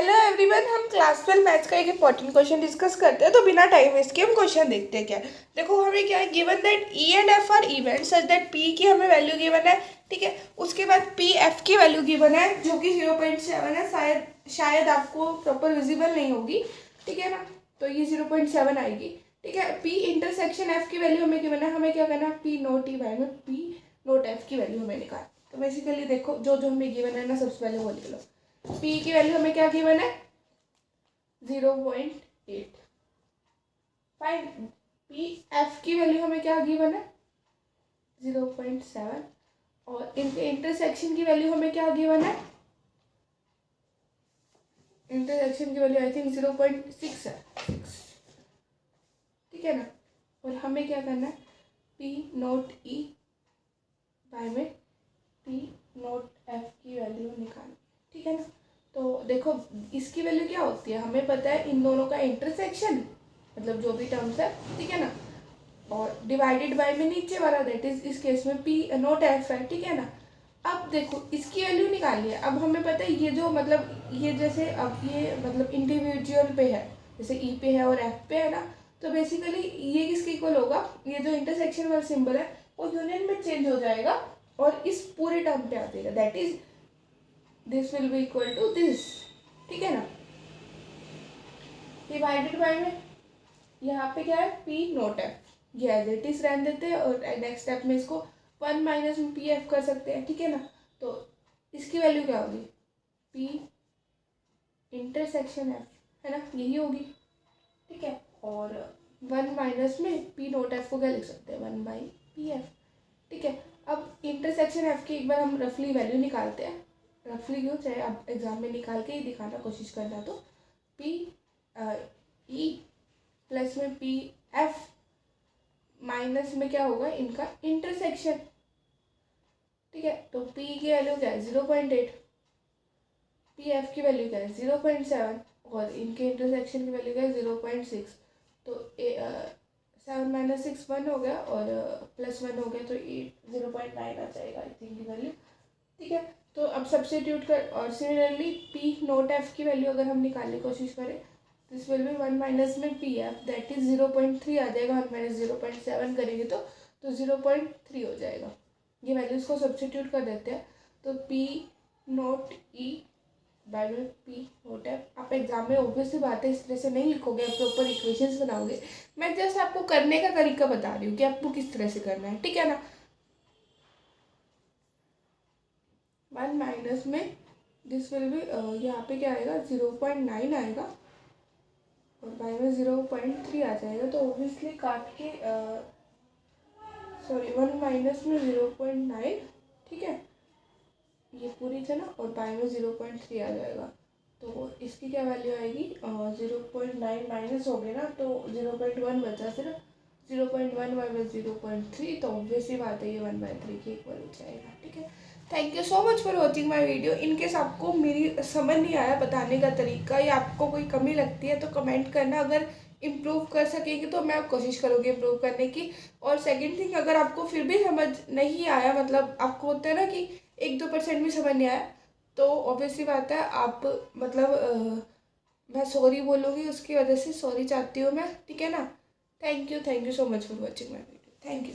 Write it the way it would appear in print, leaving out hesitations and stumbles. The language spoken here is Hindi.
हेलो एवरीवन, हम क्लास 12 मैथ्स का एक इंपॉर्टेंट क्वेश्चन डिस्कस करते हैं। तो बिना टाइम वेस्ट किए हम क्वेश्चन देखते हैं। क्या देखो, हमें क्या है given that E and F R event such that P की हमें वैल्यू गिवन है, ठीक है। उसके बाद पी एफ की वैल्यू गिवन है जो कि 0.7 है। शायद आपको प्रॉपर विजिबल नहीं होगी, ठीक है ना। तो ये 0.7 आएगी, ठीक है। पी इंटरसेक्शन एफ की वैल्यू हमें गिवन है। हमें क्या करना है, पी नोट ई बाय में पी नोट एफ की वैल्यू हमें निकाल। तो बेसिकली देखो, जो जो हमें गिवन है ना, सबसे पहले वो लिख लो। पी की वैल्यू हमें क्या गिवन है, 0.8। फाइन। पी एफ की वैल्यू हमें क्या गिवन है, 0.7। और इनके इंटरसेक्शन की वैल्यू हमें क्या गिवन है, इंटरसेक्शन की वैल्यू आई थिंक 0.6 है, 6, ठीक है ना। और हमें क्या करना है, पी नोट ई बाय में पी नोट एफ की वैल्यू निकालनी, ठीक है ना। तो देखो, इसकी वैल्यू क्या होती है, हमें पता है इन दोनों का इंटरसेक्शन, मतलब जो भी टर्म्स है, ठीक है ना। और डिवाइडेड बाय में नीचे वाला, दैट इज इस केस में पी नोट एफ है, ठीक है ना। अब देखो, इसकी वैल्यू निकालिए। अब हमें पता है ये जो मतलब ये जैसे अब ये मतलब इंडिविजुअल पे है, जैसे ई पे है और एफ पे है ना। तो बेसिकली ये किसके इक्वल होगा, ये जो इंटरसेक्शन वाला सिंबल है वो यूनियन में चेंज हो जाएगा और इस पूरे टर्म पे आ जाएगा, that is this will be equal to this, ठीक है ना। डिवाइडेड बाय में यहाँ पे क्या है, पी नोट एफ, ये एज इट इज रहने देते हैं। और नेक्स्ट स्टेप में इसको 1 माइनस में पी एफ कर सकते हैं, ठीक है ना। तो इसकी वैल्यू क्या होगी, पी इंटरसेक्शन एफ, है ना, यही होगी, ठीक है। और 1 माइनस में पी नोट एफ को क्या लिख सकते हैं, 1 बाई पी एफ, ठीक है। अब इंटरसेक्शन एफ की एक बार हम रफली वैल्यू निकालते हैं। रफली क्यों, चाहे आप एग्जाम में निकाल के ही दिखाना कोशिश करना। तो पी ई प्लस में पी एफ माइनस में क्या होगा, इनका इंटरसेक्शन, ठीक है। तो पी की वैल्यू क्या है, 0.8, पी एफ की वैल्यू क्या है, 0.7, और इनके इंटरसेक्शन की वैल्यू क्या है, 0.6। तो 7 माइनस 6 1 हो गया, और प्लस 1 हो गया, तो 0.9 आ जाएगा आई थिंक की वैल्यू, ठीक है। तो अब सब्स्टिट्यूट कर, और सिमिलरली पी नोट एफ की वैल्यू अगर हम निकालने की कोशिश करें, दिस विल बी 1 माइनस में पी एफ, दैट इज 0.3 आ जाएगा। 1 माइनस 0.7 करेंगे तो 0.3 हो जाएगा। ये वैल्यूज़ को सब्स्टिट्यूट कर देते हैं। तो पी नोट ई बाय में पी नोट एफ, आप एग्जाम में ऑब्वियसली बात है इस तरह से नहीं लिखोगे, आप प्रॉपर इक्वेशंस बनाओगे। मैं जस्ट आपको करने का तरीका बता रही हूँ कि आपको किस तरह से करना है, ठीक है ना। 1 माइनस में दिस विल बी, यहाँ पे क्या आएगा, 0.9 आएगा, और बाय में 0.3 आ जाएगा। तो ऑब्वियसली काट के सॉरी 1 माइनस में 0.9, ठीक है, ये पूरी थे ना, और बाय में 0.3 आ जाएगा। तो इसकी क्या वैल्यू आएगी, 0.9 माइनस हो गए ना, तो 0.1 बचा सिर्फ, 0.1 माइनस 0.3, तो ऑब्वियसली बात है ये 1/3 के इक्वल हो जाएगा, ठीक है। Thank you so much for watching my video. In case आपको मेरी समझ नहीं आया बताने का तरीका, या आपको कोई कमी लगती है तो कमेंट करना। अगर इम्प्रूव कर सकेंगे तो मैं कोशिश करूँगी इम्प्रूव करने की। और सेकंड थिंग, अगर आपको फिर भी समझ नहीं आया, मतलब आपको होता है ना कि 1-2% भी समझ नहीं आया, तो ऑब्वियसली बात है आप मतलब मैं सॉरी बोलूँगी, उसकी वजह से सॉरी चाहती हूँ मैं, ठीक है ना। Thank you so much for watching my video. Thank you.